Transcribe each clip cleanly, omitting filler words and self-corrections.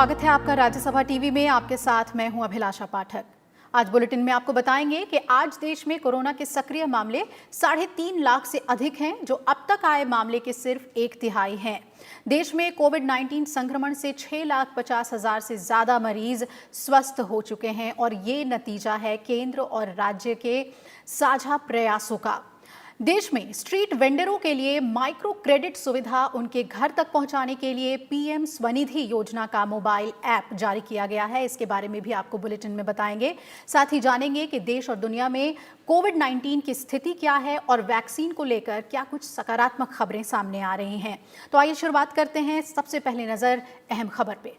स्वागत है आपका राज्यसभा टीवी में। आपके साथ मैं हूं अभिलाषा पाठक। आज बुलेटिन में आपको बताएंगे कि आज देश में कोरोना के सक्रिय मामले 3.5 लाख से अधिक हैं, जो अब तक आए मामले के सिर्फ 1/3 हैं। देश में कोविड-19 संक्रमण से 6,50,000 से ज्यादा मरीज स्वस्थ हो चुके हैं और ये नतीजा है केंद्र और राज्य के साझा प्रयासों का। देश में स्ट्रीट वेंडरों के लिए माइक्रो क्रेडिट सुविधा उनके घर तक पहुंचाने के लिए पीएम स्वनिधि योजना का मोबाइल ऐप जारी किया गया है। इसके बारे में भी आपको बुलेटिन में बताएंगे। साथ ही जानेंगे कि देश और दुनिया में कोविड-19 की स्थिति क्या है और वैक्सीन को लेकर क्या कुछ सकारात्मक खबरें सामने आ रही हैं। तो आइए शुरुआत करते हैं। सबसे पहले नजर अहम खबर पे।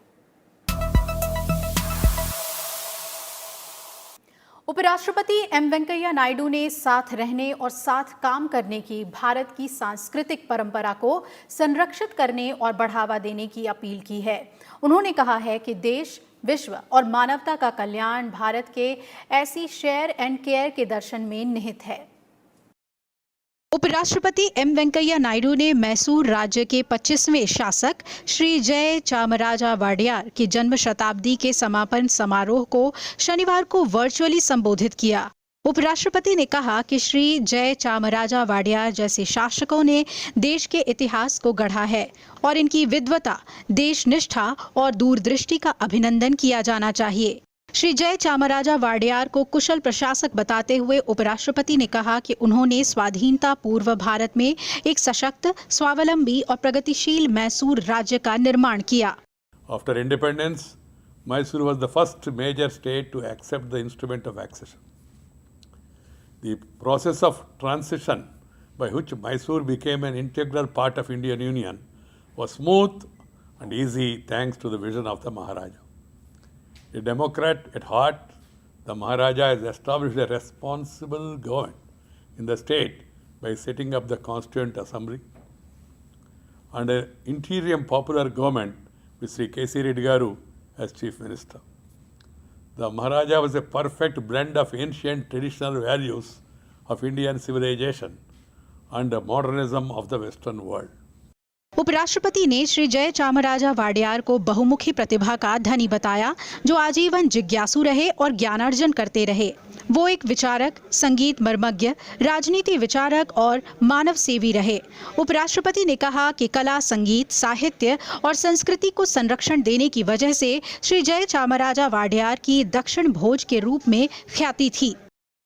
उपराष्ट्रपति एम वेंकैया नायडू ने साथ रहने और साथ काम करने की भारत की सांस्कृतिक परंपरा को संरक्षित करने और बढ़ावा देने की अपील की है। उन्होंने कहा है कि देश, विश्व और मानवता का कल्याण भारत के ऐसी शेयर एंड केयर के दर्शन में निहित है। उपराष्ट्रपति एम वेंकैया नायडू ने मैसूर राज्य के 25वें शासक श्री जय चामराजा वाडियार की जन्म शताब्दी के समापन समारोह को शनिवार को वर्चुअली संबोधित किया। उपराष्ट्रपति ने कहा कि श्री जय चामराजा वाडियार जैसे शासकों ने देश के इतिहास को गढ़ा है और इनकी विद्वता, देशनिष्ठा और दूरदृष्टि का अभिनंदन किया जाना चाहिए। श्री जय चामराजा वाडियार को कुशल प्रशासक बताते हुए उपराष्ट्रपति ने कहा कि उन्होंने स्वाधीनता पूर्व भारत में एक सशक्त, स्वावलंबी और प्रगतिशील मैसूर राज्य का निर्माण किया। After independence, Mysore was the first major state to accept the instrument of accession. The process of transition by which Mysore became an integral part of Indian Union was smooth and easy thanks to the vision of the Maharaja. A democrat at heart, the Maharaja has established a responsible government in the state by setting up the Constituent Assembly and an interim popular government with Sri K.C. Reddy Garu as Chief Minister. The Maharaja was a perfect blend of ancient traditional values of Indian civilization and the modernism of the Western world. उपराष्ट्रपति ने श्री जय चामराजा वाडियार को बहुमुखी प्रतिभा का धनी बताया, जो आजीवन जिज्ञासु रहे और ज्ञानार्जन करते रहे। वो एक विचारक, संगीत मर्मज्ञ, राजनीति विचारक और मानव सेवी रहे। उपराष्ट्रपति ने कहा कि कला, संगीत, साहित्य और संस्कृति को संरक्षण देने की वजह से श्री जय चामराजा वाडियार की दक्षिण भोज के रूप में ख्याति थी।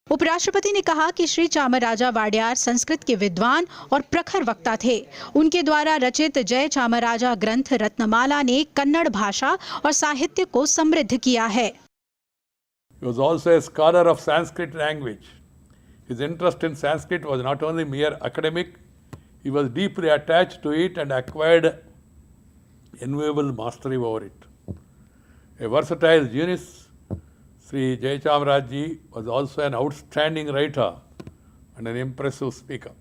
उपराष्ट्रपति ने कहा कि श्री चामराजा वाडियार संस्कृत के विद्वान और प्रखर वक्ता थे। उनके द्वारा रचित जय चामराजा ग्रंथ रत्नमाला ने कन्नड़ भाषा और साहित्य को समृद्ध किया है। He was also a scholar of Sanskrit language. His interest in Sanskrit was not only mere academic, he was deeply attached to it and acquired enviable mastery over it. A versatile genius, Sri Jay Chamaraj was also an outstanding writer and an impressive speaker.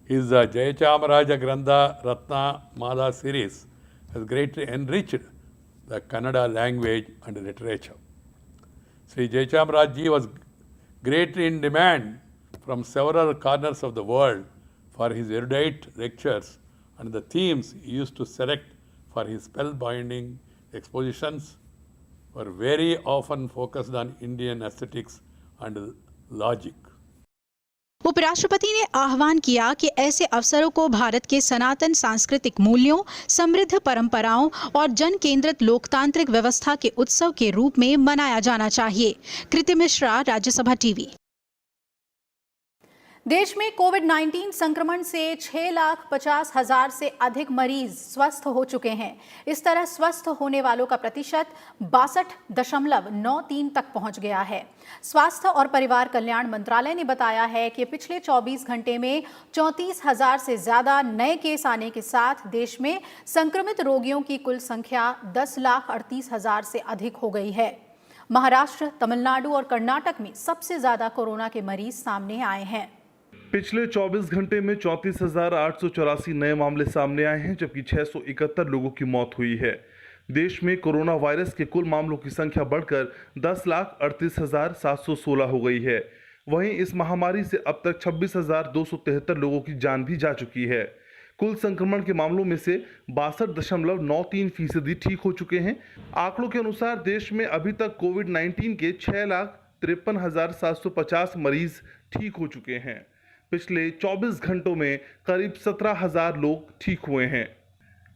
His Jay Chamaraja Grantha Ratna Mala series has greatly enriched the Kannada language and literature. Sri Jay Chamaraj was greatly in demand from several corners of the world for his erudite lectures and the themes he used to select for his spellbinding expositions were very often focused on Indian aesthetics and logic. उपराष्ट्रपति ने आह्वान किया कि ऐसे अवसरों को भारत के सनातन सांस्कृतिक मूल्यों, समृद्ध परंपराओं और जन केंद्रित लोकतांत्रिक व्यवस्था के उत्सव के रूप में मनाया जाना चाहिए। कृति मिश्रा, राज्यसभा टीवी। देश में कोविड-19 संक्रमण से 6,50,000 से अधिक मरीज स्वस्थ हो चुके हैं। इस तरह स्वस्थ होने वालों का प्रतिशत 62.93 तक पहुंच गया है। स्वास्थ्य और परिवार कल्याण मंत्रालय ने बताया है कि पिछले 24 घंटे में 34,000 से ज्यादा नए केस आने के साथ देश में संक्रमित रोगियों की कुल संख्या 10,38,000 से अधिक हो गई है। महाराष्ट्र, तमिलनाडु और कर्नाटक में सबसे ज्यादा कोरोना के मरीज सामने आए हैं। पिछले 24 घंटे में 34,884 नए मामले सामने आए हैं, जबकि 671 लोगों की मौत हुई है। देश में कोरोना वायरस के कुल मामलों की संख्या बढ़कर 10,38,716 हो गई है। वहीं इस महामारी से अब तक 26,273 लोगों की जान भी जा चुकी है। कुल संक्रमण के मामलों में से 62.93% ठीक हो चुके हैं। आंकड़ों के अनुसार देश में अभी तक कोविड-19 के 6,53,750 मरीज ठीक हो चुके हैं। पिछले 24 घंटों में करीब 17,000 लोग ठीक हुए हैं।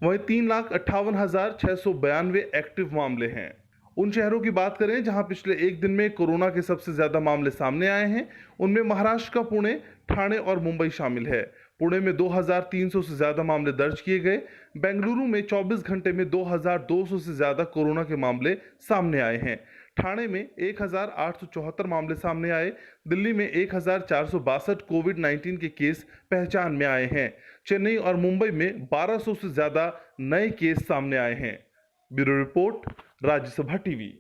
वहीं 3,58,692 एक्टिव मामले हैं। उन शहरों की बात करें जहां पिछले एक दिन में कोरोना के सबसे ज्यादा मामले सामने आए हैं, उनमें महाराष्ट्र का पुणे, ठाणे और मुंबई शामिल है। पुणे में 2,300 से ज्यादा मामले दर्ज किए गए। बेंगलुरु में 24 घंटे में 2,200 से ज्यादा कोरोना के मामले सामने आए हैं। ठाणे में 1,874 मामले सामने आए। दिल्ली में 1,462 कोविड-19 के केस पहचान में आए हैं। चेन्नई और मुंबई में 1200 से ज्यादा नए केस सामने आए हैं। Bureau report, Rajya Sabha TV.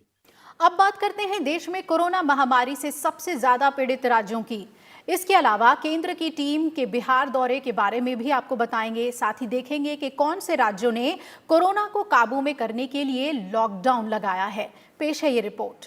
अब बात करते हैं देश में कोरोना महामारी से सबसे ज्यादा पीड़ित राज्यों की। इसके अलावा केंद्र की टीम के बिहार दौरे के बारे में भी आपको बताएंगे। साथ ही देखेंगे कि कौन से राज्यों ने कोरोना को काबू में करने के लिए लॉकडाउन लगाया है। पेश है ये रिपोर्ट।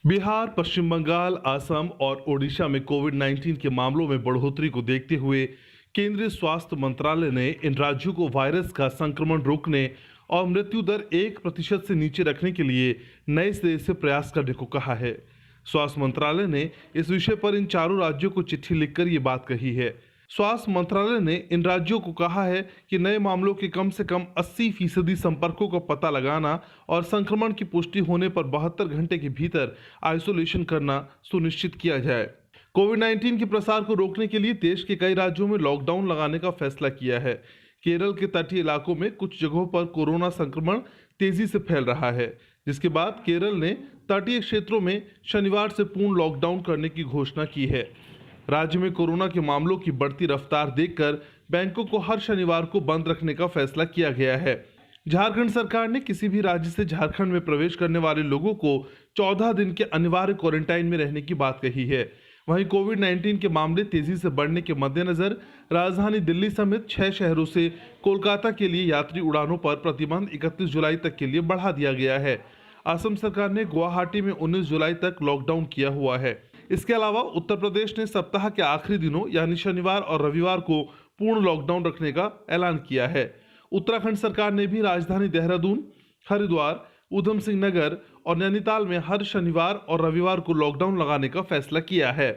बिहार, पश्चिम बंगाल, असम और ओडिशा में कोविड-19 के मामलों में बढ़ोतरी को देखते हुए केंद्रीय स्वास्थ्य मंत्रालय ने इन राज्यों को वायरस का संक्रमण रोकने और मृत्यु दर 1% से नीचे रखने के लिए नए सिरे से प्रयास करने को कहा है। स्वास्थ्य मंत्रालय ने इस विषय पर इन चारों राज्यों को चिट्ठी लिखकर ये बात कही है। स्वास्थ्य मंत्रालय ने इन राज्यों को कहा है कि नए मामलों के कम से कम 80% संपर्कों का पता लगाना और संक्रमण की पुष्टि होने पर 72 घंटे के भीतर आइसोलेशन करना सुनिश्चित किया जाए। कोविड-19 के प्रसार को रोकने के लिए देश के कई राज्यों में लॉकडाउन लगाने का फैसला किया है। केरल के तटीय इलाकों में कुछ जगहों पर कोरोना संक्रमण तेजी से फैल रहा है, जिसके बाद केरल ने तटीय क्षेत्रों में शनिवार से पूर्ण लॉकडाउन करने की घोषणा की है। राज्य में कोरोना के मामलों की बढ़ती रफ्तार देखकर बैंकों को हर शनिवार को बंद रखने का फैसला किया गया है। झारखंड सरकार ने किसी भी राज्य से झारखंड में प्रवेश करने वाले लोगों को 14 दिन के अनिवार्य क्वारंटाइन में रहने की बात कही है। वहीं कोविड-19 के मामले तेजी से बढ़ने के मद्देनजर राजधानी दिल्ली समेत 6 शहरों से कोलकाता के लिए यात्री उड़ानों पर प्रतिबंध 31 जुलाई तक के लिए बढ़ा दिया गया है। असम सरकार ने गुवाहाटी में 19 जुलाई तक लॉकडाउन किया हुआ है। इसके अलावा उत्तर प्रदेश ने सप्ताह के आखिरी दिनों यानी शनिवार और रविवार को पूर्ण लॉकडाउन रखने का ऐलान किया है। उत्तराखंड सरकार ने भी राजधानी देहरादून, हरिद्वार, उधम सिंह नगर और नैनीताल में हर शनिवार और रविवार को लॉकडाउन लगाने का फैसला किया है।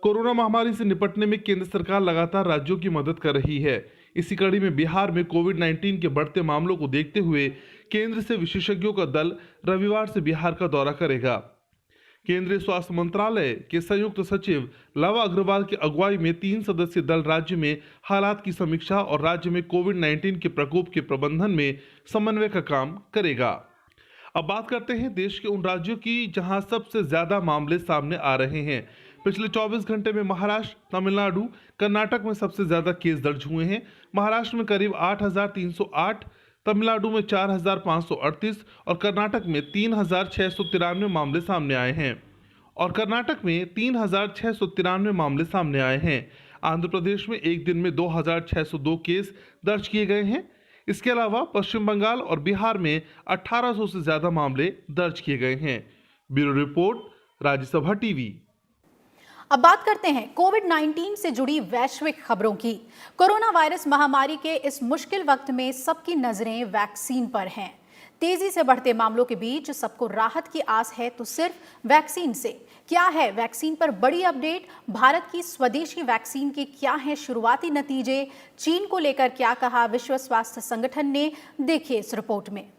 कोरोना महामारी से निपटने में केंद्र सरकार लगातार राज्यों की मदद कर रही है। इसी कड़ी में बिहार में कोविड-19 के बढ़ते मामलों को देखते हुए केंद्र से विशेषज्ञों का दल रविवार से बिहार का दौरा करेगा। केंद्रीय स्वास्थ्य मंत्रालय के संयुक्त सचिव लव अग्रवाल की अगुवाई में 3 सदस्यीय दल राज्य में हालात की समीक्षा और राज्य में कोविड-19 के प्रकोप के प्रबंधन में समन्वय का काम करेगा। अब बात करते हैं देश के उन राज्यों की जहां सबसे ज्यादा मामले सामने आ रहे हैं। पिछले 24 घंटे में महाराष्ट्र, तमिलनाडु, कर्नाटक में सबसे ज्यादा केस दर्ज हुए हैं। महाराष्ट्र में करीब 8,308, तमिलनाडु में 4,538 और कर्नाटक में 3,693 मामले सामने आए हैं आंध्र प्रदेश में एक दिन में 2,602 केस दर्ज किए गए हैं। इसके अलावा पश्चिम बंगाल और बिहार में 1800 से ज्यादा मामले दर्ज किए गए हैं। Bureau report, Rajya Sabha TV. अब बात करते हैं कोविड-19 से जुड़ी वैश्विक खबरों की। कोरोना वायरस महामारी के इस मुश्किल वक्त में सबकी नजरें वैक्सीन पर हैं। तेजी से बढ़ते मामलों के बीच सबको राहत की आस है तो सिर्फ वैक्सीन से। क्या है वैक्सीन पर बड़ी अपडेट? भारत की स्वदेशी वैक्सीन के क्या हैं शुरुआती नतीजे? चीन को लेकर क्या कहा विश्व स्वास्थ्य संगठन ने? देखिए इस रिपोर्ट में।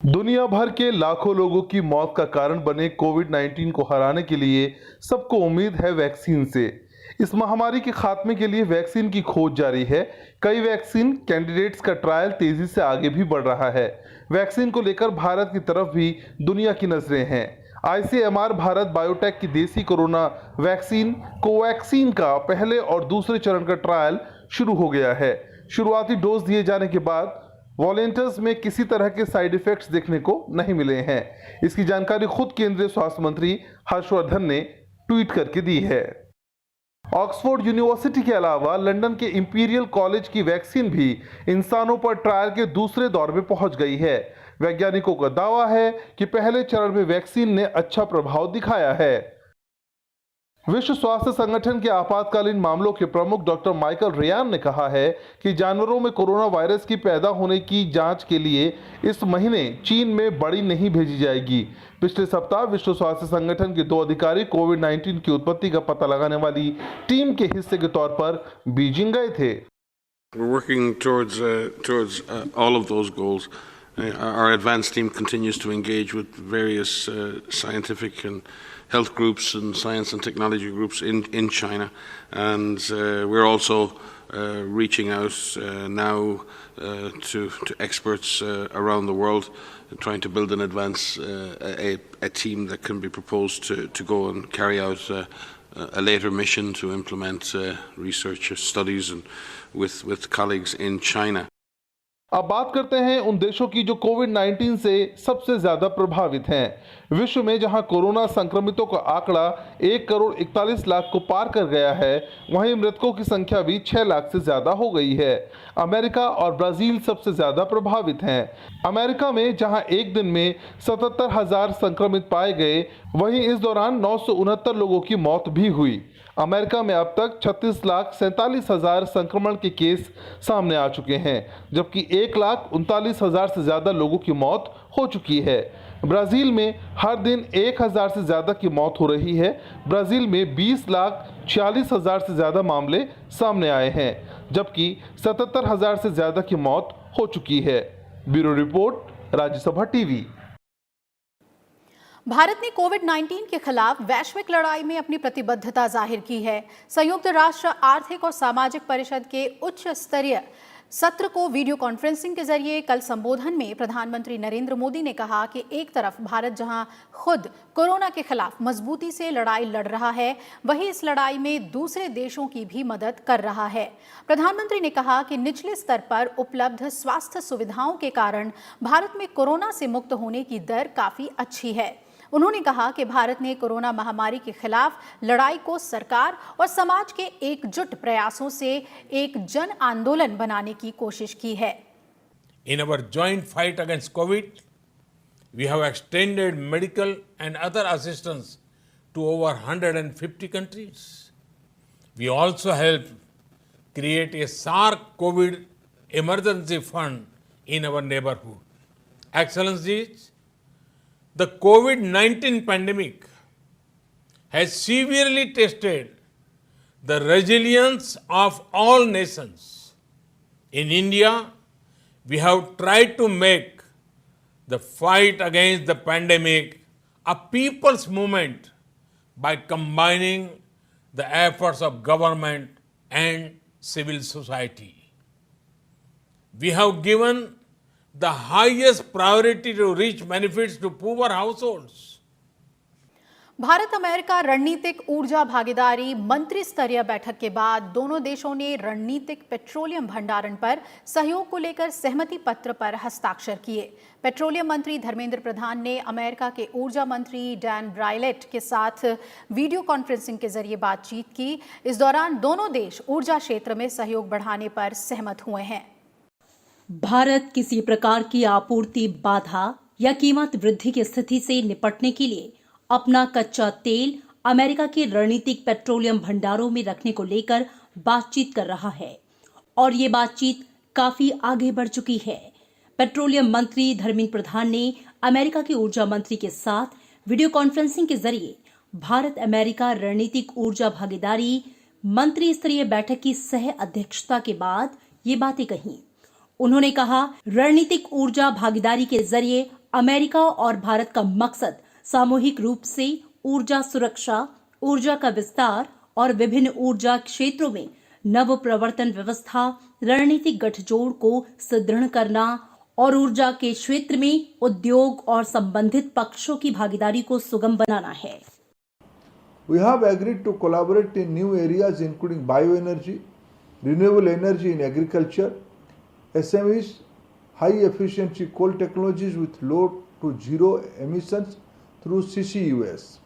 दुनिया भर के लाखों लोगों की मौत का कारण बने कोविड-19 को हराने के लिए सबको उम्मीद है वैक्सीन से। इस महामारी के खात्मे के लिए वैक्सीन की खोज जारी है। कई वैक्सीन कैंडिडेट्स का ट्रायल तेजी से आगे भी बढ़ रहा है। वैक्सीन को लेकर भारत की तरफ भी दुनिया की नजरें हैं। ICMR भारत बायोटेक की देसी कोरोना वैक्सीन कोवैक्सीन का पहले और दूसरे चरण का ट्रायल शुरू हो गया है। शुरुआती डोज दिए जाने के बाद वॉलेंटियर्स में किसी तरह के साइड इफेक्ट्स देखने को नहीं मिले हैं। इसकी जानकारी खुद केंद्रीय स्वास्थ्य मंत्री हर्षवर्धन ने ट्वीट करके दी है। ऑक्सफोर्ड यूनिवर्सिटी के अलावा लंदन के इंपीरियल कॉलेज की वैक्सीन भी इंसानों पर ट्रायल के दूसरे दौर में पहुंच गई है। वैज्ञानिकों का दावा है कि पहले चरण में वैक्सीन ने अच्छा प्रभाव दिखाया है। विश्व स्वास्थ्य संगठन के आपातकालीन मामलों के प्रमुख डॉक्टर माइकल रेयान ने कहा है कि जानवरों में कोरोना वायरस की पैदा होने की जांच के लिए इस महीने चीन में बड़ी नहीं भेजी जाएगी। पिछले सप्ताह विश्व स्वास्थ्य संगठन के 2 अधिकारी कोविड-19 की उत्पत्ति का पता लगाने वाली टीम के हिस्से के तौर पर बीजिंग गए थे। We're working towards all of those goals. Our advanced team continues to engage with various scientific and health groups and science and technology groups in China, and we're also reaching out now to experts around the world, trying to build and advance a team that can be proposed to go and carry out a later mission to implement research studies and with colleagues in China. अब बात करते हैं उन देशों की जो कोविड-19 से सबसे ज्यादा प्रभावित हैं। विश्व में जहां कोरोना संक्रमितों का आंकड़ा 1 करोड़ 41 लाख को पार कर गया है, वहीं मृतकों की संख्या भी 6 लाख से ज्यादा हो गई है। अमेरिका और ब्राजील सबसे ज्यादा प्रभावित हैं। अमेरिका में जहां एक दिन में 77,000 संक्रमित पाए गए, वहीं इस दौरान 969 लोगों की मौत भी हुई। अमेरिका में अब तक 36,47,000 संक्रमण के केस सामने आ चुके हैं, जबकि 1,39,000 से ज्यादा लोगों की मौत हो चुकी है। ब्राजील में हर दिन 1,000 से ज्यादा की मौत हो रही है। ब्राजील में 20,46,000 से ज्यादा मामले सामने आए हैं, जबकि 77,000 से ज्यादा की मौत हो चुकी है। Bureau report, Rajya Sabha TV. Bharat ने कोविड-19 के खिलाफ वैश्विक लड़ाई में अपनी प्रतिबद्धता जाहिर की है। संयुक्त राष्ट्र आर्थिक और सामाजिक परिषद के उच्च स्तरीय सत्र को वीडियो कॉन्फ्रेंसिंग के जरिए कल संबोधन में प्रधानमंत्री नरेंद्र मोदी ने कहा कि एक तरफ भारत जहां खुद कोरोना के खिलाफ मजबूती से लड़ाई लड़ रहा है, वहीं इस लड़ाई में दूसरे देशों की भी मदद कर रहा है। प्रधानमंत्री ने कहा कि निचले स्तर पर उपलब्ध स्वास्थ्य सुविधाओं के कारण भारत में कोरोना से मुक्त होने की दर काफी अच्छी है। उन्होंने कहा कि भारत ने कोरोना महामारी के खिलाफ लड़ाई को सरकार और समाज के एकजुट प्रयासों से एक जन आंदोलन बनाने की कोशिश की है। In our joint fight against COVID, we have extended medical and other assistance to over 150 countries. We also helped create a SARC COVID emergency fund in our neighborhood. Excellencies, the COVID-19 pandemic has severely tested the resilience of all nations. In India, we have tried to make the fight against the pandemic a people's movement by combining the efforts of government and civil society. We have given the highest priority to reach benefits to poor households. Bharat America रणनीतिक ऊर्जा भागीदारी मंत्री स्तरीय बैठक के बाद दोनों देशों ने रणनीतिक पेट्रोलियम भंडारण पर सहयोग को लेकर सहमति पत्र पर हस्ताक्षर किए। पेट्रोलियम मंत्री धर्मेंद्र प्रधान ने अमेरिका के ऊर्जा मंत्री डैन ब्राइलेट के साथ वीडियो कॉन्फ्रेंसिंग के जरिए बातचीत की। इस दौरान दोनों देश ऊर्जा क्षेत्र में सहयोग बढ़ाने पर सहमत हुए हैं। भारत किसी प्रकार की आपूर्ति बाधा या कीमत वृद्धि की स्थिति से निपटने के लिए अपना कच्चा तेल अमेरिका के रणनीतिक पेट्रोलियम भंडारों में रखने को लेकर बातचीत कर रहा है और ये बातचीत काफी आगे बढ़ चुकी है। पेट्रोलियम मंत्री धर्मेंद्र प्रधान ने अमेरिका के ऊर्जा मंत्री के साथ वीडियो कॉन्फ्रेंसिंग के जरिए भारत अमेरिका रणनीतिक ऊर्जा भागीदारी मंत्री स्तरीय बैठक की सह अध्यक्षता के बाद ये बातें कही। उन्होंने कहा, रणनीतिक ऊर्जा भागीदारी के जरिए अमेरिका और भारत का मकसद सामूहिक रूप से ऊर्जा सुरक्षा, ऊर्जा का विस्तार और विभिन्न ऊर्जा क्षेत्रों में नव प्रवर्तन व्यवस्था, रणनीतिक गठजोड़ को सुदृढ़ करना और ऊर्जा के क्षेत्र में उद्योग और संबंधित पक्षों की भागीदारी को सुगम बनाना है। We have agreed to collaborate in new areas including bioenergy, renewable energy in agriculture, SMEs, high efficiency coal technologies with low to zero emissions through CCUS.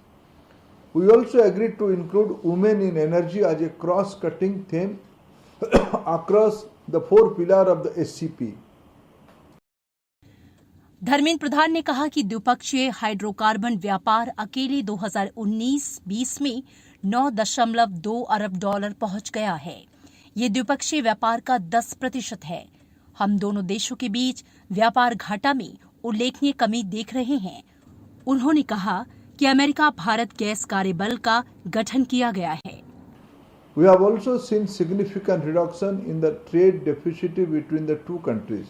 We also agreed to include women in energy as a cross-cutting theme across the 4 pillars of the SCP. Dharmendra Pradhan ने कहा कि द्विपक्षीय hydrocarbon व्यापार अकेले 2019-20 में $9.2 अरब पहुंच गया है। ये द्विपक्षीय व्यापार का 10% है। हम दोनों देशों के बीच व्यापार घाटा में उल्लेखनीय कमी देख रहे हैं। उन्होंने कहा कि अमेरिका भारत गैस कार्यबल का गठन किया गया है। We have also seen significant reduction in the trade deficit between the two countries.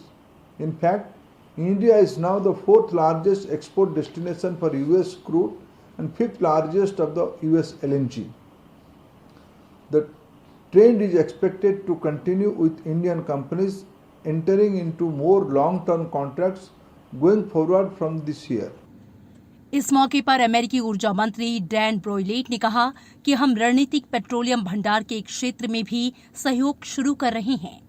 In fact, India is now the fourth largest export destination for US crude and fifth largest of the US LNG. The trend is expected to continue with Indian companies entering into more long-term contracts going forward from this year. इस मौके पर अमेरिकी ऊर्जा मंत्री Dan ब्रोइलेट ने कहा कि हम रणनीतिक पेट्रोलियम भंडार के क्षेत्र में भी सहयोग शुरू कर रहे हैं।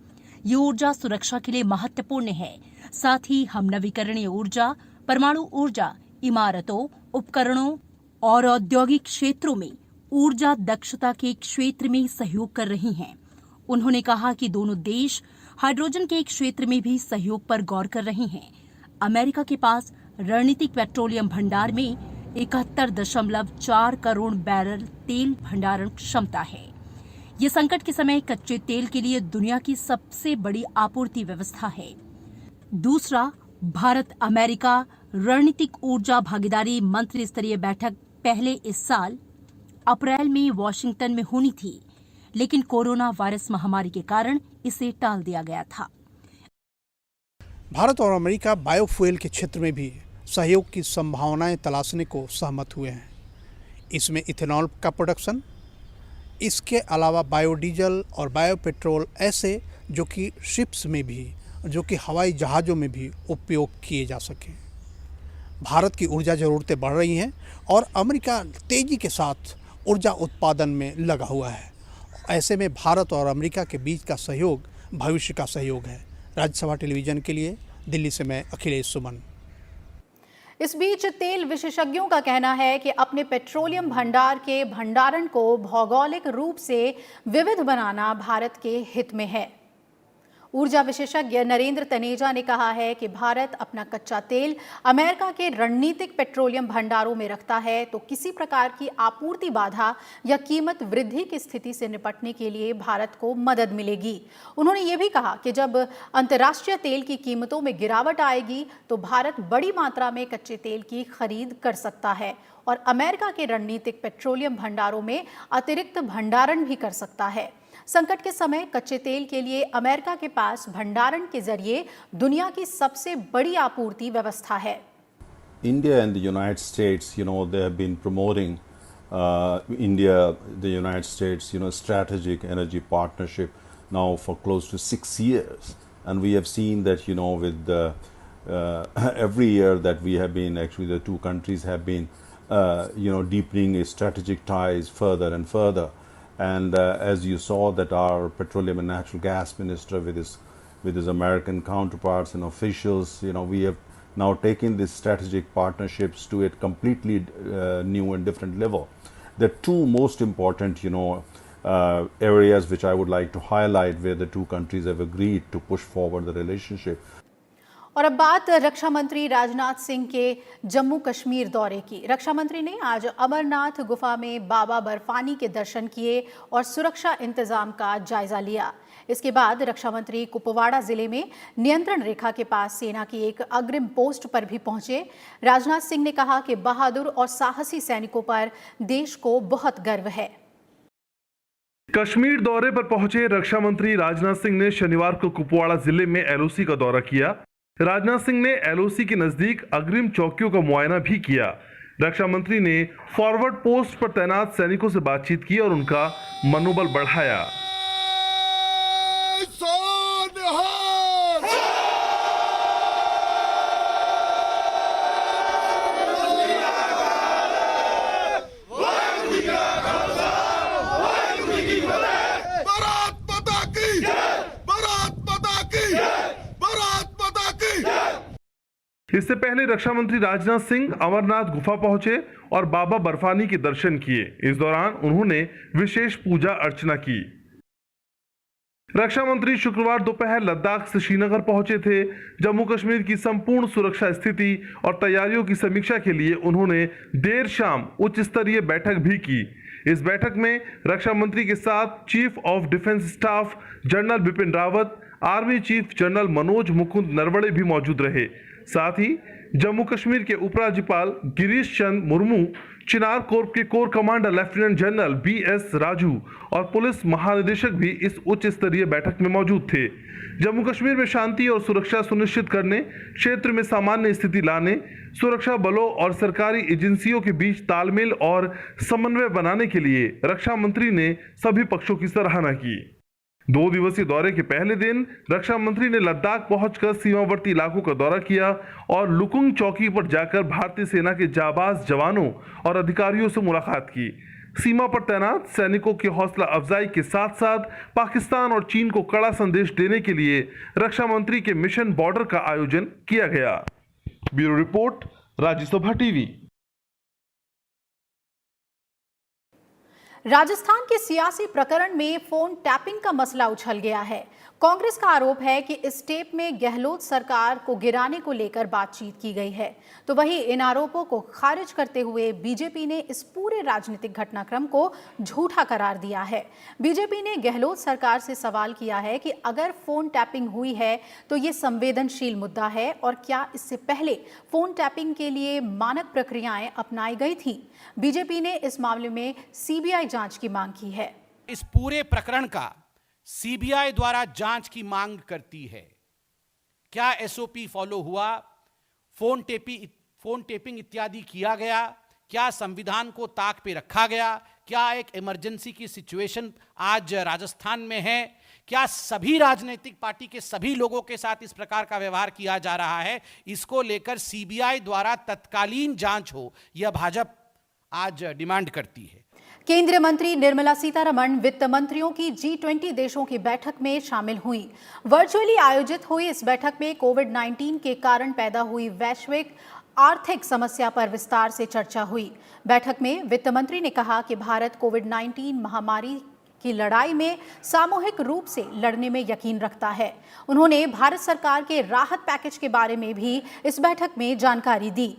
ये ऊर्जा सुरक्षा के लिए महत्वपूर्ण है। साथ ही हम नवीकरणीय ऊर्जा, परमाणु ऊर्जा, इमारतों, उपकरणों और औद्योगिक क्षेत्रों में ऊर्जा दक्षता के क्षेत्र में सहयोग कर रहे हैं। उन्होंने कहा कि दोनों देश हाइड्रोजन के क्षेत्र में भी सहयोग पर गौर कर रहे हैं। अमेरिका के पास रणनीतिक पेट्रोलियम भंडार में 71.4 करोड़ बैरल तेल भंडारण क्षमता है। ये संकट के समय कच्चे तेल के लिए दुनिया की सबसे बड़ी आपूर्ति व्यवस्था है। दूसरा, भारत अमेरिका रणनीतिक ऊर्जा भागीदारी मंत्री स्तरीय बैठक पहले इस साल अप्रैल में वॉशिंगटन में होनी थी, लेकिन कोरोना वायरस महामारी के कारण इसे टाल दिया गया था। भारत और अमेरिका बायोफ्यूल के क्षेत्र में भी सहयोग की संभावनाएं तलाशने को सहमत हुए हैं। इसमें इथेनॉल का प्रोडक्शन, इसके अलावा बायोडीजल और बायोपेट्रोल ऐसे जो कि शिप्स में भी, जो कि हवाई जहाज़ों में भी उपयोग किए जा सकें। भारत की ऊर्जा ज़रूरतें बढ़ रही हैं और अमेरिका तेज़ी के साथ ऊर्जा उत्पादन में लगा हुआ है। ऐसे में भारत और अमेरिका के बीच का सहयोग भविष्य का सहयोग है। राज्यसभा टेलीविज़न के लिए दिल्ली से मैं अखिलेश सुमन। इस बीच तेल विशेषज्ञों का कहना है कि अपने पेट्रोलियम भंडार के भंडारण को भौगोलिक रूप से विविध बनाना भारत के हित में है। ऊर्जा विशेषज्ञ नरेंद्र तनेजा ने कहा है कि भारत अपना कच्चा तेल अमेरिका के रणनीतिक पेट्रोलियम भंडारों में रखता है तो किसी प्रकार की आपूर्ति बाधा या कीमत वृद्धि की स्थिति से निपटने के लिए भारत को मदद मिलेगी। उन्होंने ये भी कहा कि जब अंतर्राष्ट्रीय तेल की कीमतों में गिरावट आएगी तो भारत बड़ी मात्रा में कच्चे तेल की खरीद कर सकता है और अमेरिका के रणनीतिक पेट्रोलियम भंडारों में अतिरिक्त भंडारण भी कर सकता है। संकट के समय कच्चे तेल के लिए अमेरिका के पास भंडारण के जरिए दुनिया की सबसे बड़ी आपूर्ति व्यवस्था है। India and the United States, they have been promoting India, the United States, strategic energy partnership now for close to 6 years, and we have seen that, with every year that we have been actually the two countries have been, deepening strategic ties further and further. And as you saw that our petroleum and natural gas minister with his American counterparts and officials, we have now taken these strategic partnerships to a completely new and different level. The two most important, areas which I would like to highlight where the two countries have agreed to push forward the relationship. और अब बात रक्षा मंत्री राजनाथ सिंह के जम्मू कश्मीर दौरे की। रक्षा मंत्री ने आज अमरनाथ गुफा में बाबा बर्फानी के दर्शन किए और सुरक्षा इंतजाम का जायजा लिया। इसके बाद रक्षा मंत्री कुपवाड़ा जिले में नियंत्रण रेखा के पास सेना की एक अग्रिम पोस्ट पर भी पहुंचे। राजनाथ सिंह ने कहा कि बहादुर और साहसी सैनिकों पर देश को बहुत गर्व है। कश्मीर दौरे पर पहुंचे रक्षा मंत्री राजनाथ सिंह ने शनिवार को कुपवाड़ा जिले में एलओसी का दौरा किया। राजनाथ सिंह ने एलओसी के नजदीक अग्रिम चौकियों का मुआयना भी किया। रक्षा मंत्री ने फॉरवर्ड पोस्ट पर तैनात सैनिकों से बातचीत की और उनका मनोबल बढ़ाया। इससे पहले रक्षा मंत्री राजनाथ सिंह अमरनाथ गुफा पहुंचे और बाबा बर्फानी के दर्शन किए। इस दौरान उन्होंने विशेष पूजा अर्चना की। रक्षा मंत्री शुक्रवार दोपहर लद्दाख से श्रीनगर पहुंचे थे। जम्मू कश्मीर की संपूर्ण सुरक्षा स्थिति और तैयारियों की समीक्षा के लिए उन्होंने देर शाम उच्च स्तरीय बैठक भी की। इस बैठक में रक्षा मंत्री के साथ chief of defence staff general Bipin Rawat, army chief general Manoj Mukund Naravane भी मौजूद रहे। साथ ही जम्मू कश्मीर के उपराज्यपाल गिरीश चंद्र मुर्मू, चिनार कोर के core commander lieutenant general BS Raju और पुलिस महानिदेशक भी इस उच्च स्तरीय बैठक में मौजूद थे। जम्मू कश्मीर में शांति और सुरक्षा सुनिश्चित करने, क्षेत्र में सामान्य स्थिति लाने, सुरक्षा बलों और सरकारी एजेंसियों के बीच तालमेल और समन्वय बनाने के लिए रक्षा मंत्री ने सभी पक्षों की सराहना की। 2 दिवसीय दौरे के पहले दिन रक्षा मंत्री ने लद्दाख पहुंचकर सीमावर्ती इलाकों का दौरा किया और लुकुंग चौकी पर जाकर भारतीय सेना के जाबाज जवानों और अधिकारियों से मुलाकात की। सीमा पर तैनात सैनिकों की हौसला अफजाई के साथ साथ पाकिस्तान और चीन को कड़ा संदेश देने के लिए रक्षा मंत्री के मिशन बॉर्डर का आयोजन किया गया। Bureau report, Rajya Sabha TV. Rajasthan के सियासी प्रकरण में फोन टैपिंग का मसला उछल गया है। कांग्रेस का आरोप है कि इस टेप में गहलोत सरकार को गिराने को लेकर बातचीत की गई है, तो वहीं इन आरोपों को खारिज करते हुए बीजेपी ने इस पूरे राजनीतिक घटनाक्रम को झूठा करार दिया है। बीजेपी ने गहलोत सरकार से सवाल किया है कि अगर फोन टैपिंग हुई है तो ये संवेदनशील मुद्दा है और क्या इससे पहले फोन टैपिंग के लिए मानक प्रक्रियाएं अपनाई गई थी। बीजेपी ने इस मामले में सीबीआई जांच की मांग की है। इस पूरे प्रकरण का सीबीआई द्वारा जांच की मांग करती है। क्या एसओपी फॉलो हुआ, फोन टेपिंग इत्यादि किया गया, क्या संविधान को ताक पे रखा गया, क्या एक इमरजेंसी की सिचुएशन आज राजस्थान में है, क्या सभी राजनीतिक पार्टी के सभी लोगों के साथ इस प्रकार का व्यवहार किया जा रहा है। इसको लेकर सीबीआई द्वारा तत्कालीन जांच हो, यह भाजपा आज डिमांड करती है। केंद्रीय मंत्री निर्मला सीतारमण वित्त मंत्रियों की G20 देशों की बैठक में शामिल हुई। वर्चुअली आयोजित हुई इस बैठक में कोविड-19 के कारण पैदा हुई वैश्विक आर्थिक समस्या पर विस्तार से चर्चा हुई। बैठक में वित्त मंत्री ने कहा कि भारत कोविड-19 महामारी की लड़ाई में सामूहिक रूप से लड़ने में यकीन रखता है। उन्होंने भारत सरकार के राहत पैकेज के बारे में भी इस बैठक में जानकारी दी।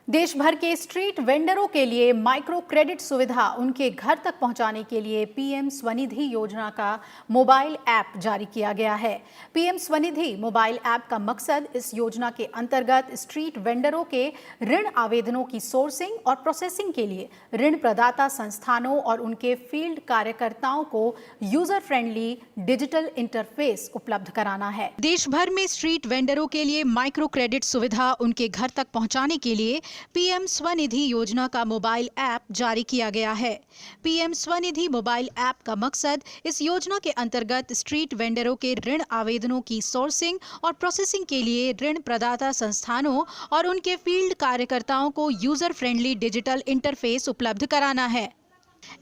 देश भर के स्ट्रीट वेंडरों के लिए माइक्रो क्रेडिट सुविधा उनके घर तक पहुंचाने के लिए पीएम स्वनिधि योजना का मोबाइल ऐप जारी किया गया है। पीएम स्वनिधि मोबाइल ऐप का मकसद इस योजना के अंतर्गत स्ट्रीट वेंडरों के ऋण आवेदनों की सोर्सिंग और प्रोसेसिंग के लिए ऋण प्रदाता संस्थानों और उनके फील्ड कार्यकर्ताओं को यूजर फ्रेंडली डिजिटल इंटरफेस उपलब्ध कराना है। देश भर में स्ट्रीट वेंडरों के लिए माइक्रो क्रेडिट सुविधा उनके घर तक पहुंचाने के लिए पीएम स्वनिधि योजना का मोबाइल ऐप जारी किया गया है। पीएम स्वनिधि मोबाइल ऐप का मकसद इस योजना के अंतर्गत स्ट्रीट वेंडरों के ऋण आवेदनों की सोर्सिंग और प्रोसेसिंग के लिए ऋण प्रदाता संस्थानों और उनके फील्ड कार्यकर्ताओं को यूजर फ्रेंडली डिजिटल इंटरफेस उपलब्ध कराना है।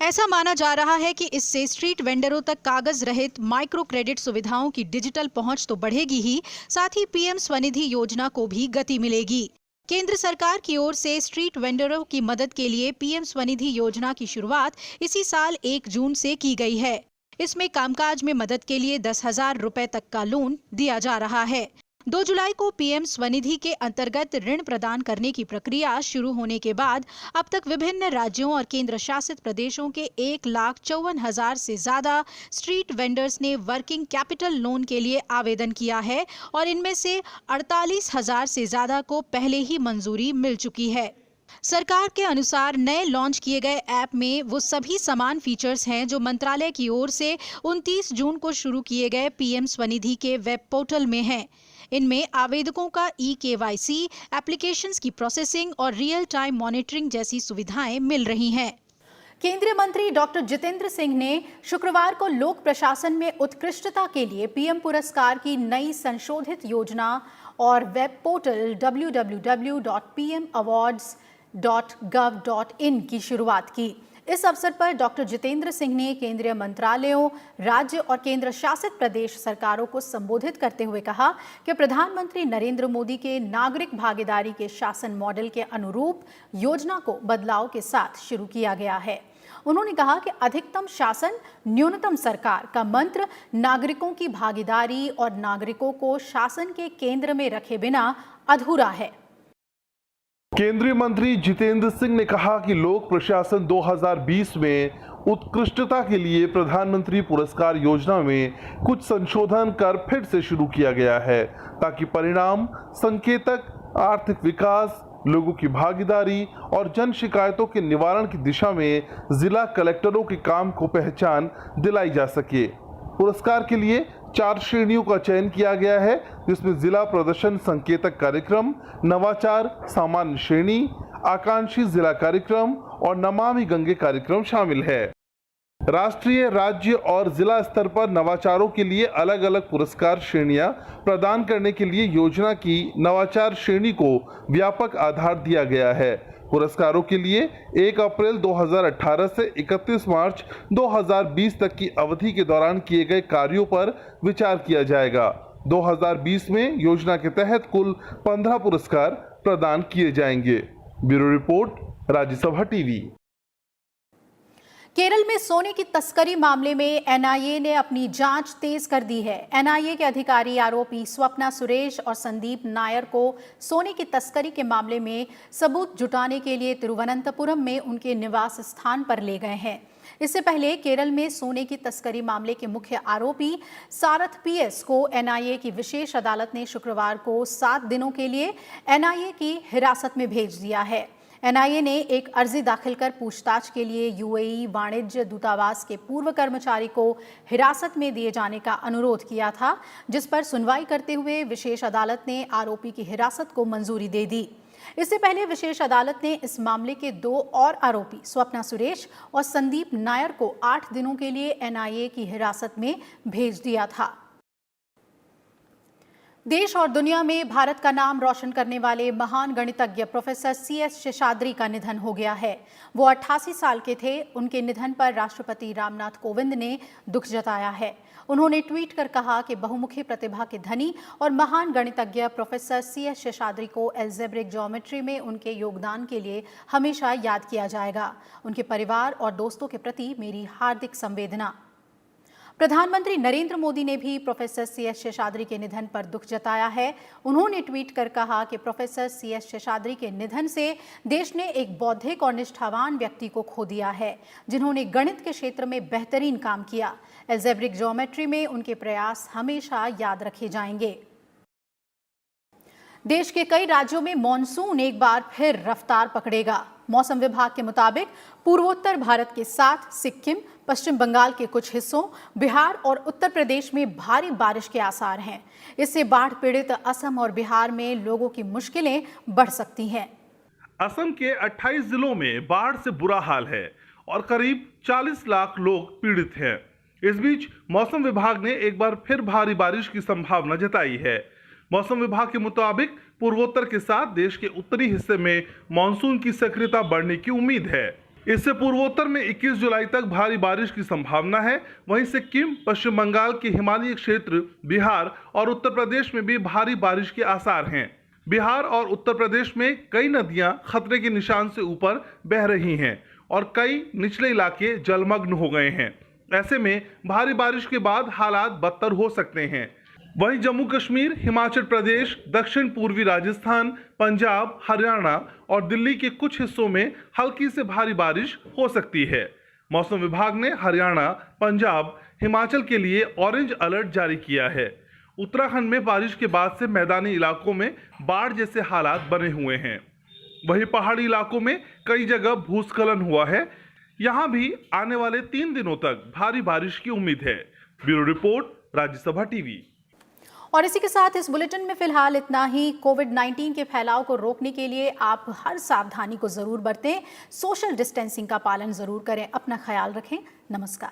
ऐसा माना जा रहा है कि इससे स्ट्रीट वेंडरों तक कागज रहित माइक्रो क्रेडिट सुविधाओं की डिजिटल पहुंच तो बढ़ेगी ही, साथ ही पीएम स्वनिधि योजना को भी गति मिलेगी। केंद्र सरकार की ओर से स्ट्रीट वेंडरों की मदद के लिए पीएम स्वनिधि योजना की शुरुआत इसी साल 1 जून से की गई है। इसमें कामकाज में मदद के लिए 10,000 रुपए तक का लोन दिया जा रहा है। 2 जुलाई को पीएम स्वनिधि के अंतर्गत ऋण प्रदान करने की प्रक्रिया शुरू होने के बाद अब तक विभिन्न राज्यों और केंद्र शासित प्रदेशों के 1,54,000 से ज्यादा स्ट्रीट वेंडर्स ने वर्किंग कैपिटल लोन के लिए आवेदन किया है और इनमें से 48,000 से ज्यादा को पहले ही मंजूरी मिल चुकी है। सरकार के अनुसार नए लॉन्च किए गए ऐप में वो सभी समान फीचर्स हैं जो मंत्रालय की ओर से 29 जून को शुरू किए गए पीएम स्वनिधि के वेब पोर्टल में हैं। इनमें आवेदकों का eKYC, एप्लीकेशंस की प्रोसेसिंग और रियल टाइम मॉनिटरिंग जैसी सुविधाएं मिल रही हैं। केंद्रीय मंत्री डॉक्टर जितेंद्र सिंह ने शुक्रवार को लोक प्रशासन में उत्कृष्टता के लिए पीएम पुरस्कार की नई संशोधित योजना और वेब पोर्टल www.pmawards.gov.in की शुरुआत की। इस अवसर पर डॉक्टर जितेंद्र सिंह ने केंद्रीय मंत्रालयों, राज्य और केंद्र शासित प्रदेश सरकारों को संबोधित करते हुए कहा कि प्रधानमंत्री नरेंद्र मोदी के नागरिक भागीदारी के शासन मॉडल के अनुरूप योजना को बदलाव के साथ शुरू किया गया है। उन्होंने कहा कि अधिकतम शासन, न्यूनतम सरकार का मंत्र नागरिकों की भागीदारी और नागरिकों को शासन के केंद्र में रखे बिना अधूरा है। केंद्रीय मंत्री जितेंद्र सिंह ने कहा कि लोक प्रशासन 2020 में उत्कृष्टता के लिए प्रधानमंत्री पुरस्कार योजना में कुछ संशोधन कर फिर से शुरू किया गया है, ताकि परिणाम, संकेतक, आर्थिक विकास, लोगों की भागीदारी और जन शिकायतों के निवारण की दिशा में जिला कलेक्टरों के काम को पहचान दिलाई जा सके। पुरस्कार के लिए 4 श्रेणियों का चयन किया गया है, जिसमें जिला प्रदर्शन संकेतक कार्यक्रम, नवाचार सामान्य श्रेणी, आकांक्षी जिला कार्यक्रम और नमामि गंगे कार्यक्रम शामिल है। राष्ट्रीय, राज्य और जिला स्तर पर नवाचारों के लिए अलग अलग पुरस्कार श्रेणियां प्रदान करने के लिए योजना की नवाचार श्रेणी को व्यापक आधार दिया गया है। पुरस्कारों के लिए 1 अप्रैल 2018 से 31 मार्च 2020 तक की अवधि के दौरान किए गए कार्यों पर विचार किया जाएगा। 2020 में योजना के तहत कुल 15 पुरस्कार प्रदान किए जाएंगे। Bureau report, Rajya Sabha TV. Kerala में सोने की तस्करी मामले में एनआईए ने अपनी जांच तेज कर दी है। एनआईए के अधिकारी आरोपी स्वप्ना सुरेश और संदीप नायर को सोने की तस्करी के मामले में सबूत जुटाने के लिए तिरुवनंतपुरम में उनके निवास स्थान पर ले गए हैं। इससे पहले केरल में सोने की तस्करी मामले के मुख्य आरोपी सारथ पीएस को एनआईए की विशेष अदालत ने शुक्रवार को 7 दिनों के लिए एनआईए की हिरासत में भेज दिया है। एनआईए ने एक अर्जी दाखिल कर पूछताछ के लिए यूएई वाणिज्य दूतावास के पूर्व कर्मचारी को हिरासत में दिए जाने का अनुरोध किया था, जिस पर सुनवाई करते हुए विशेष अदालत ने आरोपी की हिरासत को मंजूरी दे दी। इससे पहले विशेष अदालत ने इस मामले के 2 और आरोपी स्वप्ना सुरेश और संदीप नायर को 8 दिनों के लिए एनआईए की हिरासत में भेज दिया था। देश और दुनिया में भारत का नाम रोशन करने वाले महान गणितज्ञ प्रोफेसर सीएस शेषाद्री का निधन हो गया है। वो 88 साल के थे। उनके निधन पर राष्ट्रपति रामनाथ कोविंद ने दुख जताया है। उन्होंने ट्वीट कर कहा कि बहुमुखी प्रतिभा के धनी और महान गणितज्ञ प्रोफेसर सीएस शेषाद्री को अलजेब्रिक ज्योमेट्री में उनके योगदान के लिए हमेशा याद किया जाएगा। उनके परिवार और दोस्तों के प्रति मेरी हार्दिक संवेदना। प्रधानमंत्री नरेंद्र मोदी ने भी प्रोफेसर सीएस शेषाद्री के निधन पर दुख जताया है। उन्होंने ट्वीट कर कहा कि प्रोफेसर सीएस शेषाद्री के निधन से देश ने एक बौद्धिक और निष्ठावान व्यक्ति को खो दिया है, जिन्होंने गणित के क्षेत्र में बेहतरीन काम किया। अलजेब्रिक ज्योमेट्री में उनके प्रयास हमेशा याद रखे जाएंगे। देश के कई राज्यों में मॉनसून एक बार फिर रफ्तार पकड़ेगा। मौसम विभाग के मुताबिक पूर्वोत्तर भारत के साथ सिक्किम, पश्चिम बंगाल के कुछ हिस्सों, बिहार और उत्तर प्रदेश में भारी बारिश के आसार हैं। इससे बाढ़ पीड़ित असम और बिहार में लोगों की मुश्किलें बढ़ सकती हैं। असम के 28 जिलों में बाढ़ से बुरा हाल है और करीब 40 लाख लोग पीड़ित हैं। इस बीच मौसम विभाग ने एक बार फिर भारी बारिश की संभावना जताई है। मौसम विभाग के मुताबिक पूर्वोत्तर के साथ देश के उत्तरी हिस्से में मानसून की सक्रियता बढ़ने की उम्मीद है। इससे पूर्वोत्तर में 21 जुलाई तक भारी बारिश की संभावना है। वहीं सिक्किम, पश्चिम बंगाल के हिमालयी क्षेत्र, बिहार और उत्तर प्रदेश में भी भारी बारिश के आसार हैं। बिहार और उत्तर प्रदेश में कई नदियां खतरे के निशान से ऊपर बह रही हैं और कई निचले इलाके जलमग्न हो गए हैं। ऐसे में भारी बारिश के बाद हालात बदतर हो सकते हैं। वहीं जम्मू कश्मीर, हिमाचल प्रदेश, दक्षिण पूर्वी राजस्थान, पंजाब, हरियाणा और दिल्ली के कुछ हिस्सों में हल्की से भारी बारिश हो सकती है। मौसम विभाग ने हरियाणा, पंजाब, हिमाचल के लिए ऑरेंज अलर्ट जारी किया है। उत्तराखंड में बारिश के बाद से मैदानी इलाकों में बाढ़ जैसे हालात बने हुए हैं। वहीं पहाड़ी इलाकों में कई जगह भूस्खलन हुआ है। यहां भी आने वाले 3 दिनों तक भारी बारिश की उम्मीद है। Bureau report, Rajya Sabha TV. और इसी के साथ इस बुलेटिन में फिलहाल इतना ही। कोविड-19 के फैलाव को रोकने के लिए आप हर सावधानी को जरूर बरतें, सोशल डिस्टेंसिंग का पालन जरूर करें, अपना ख्याल रखें। नमस्कार।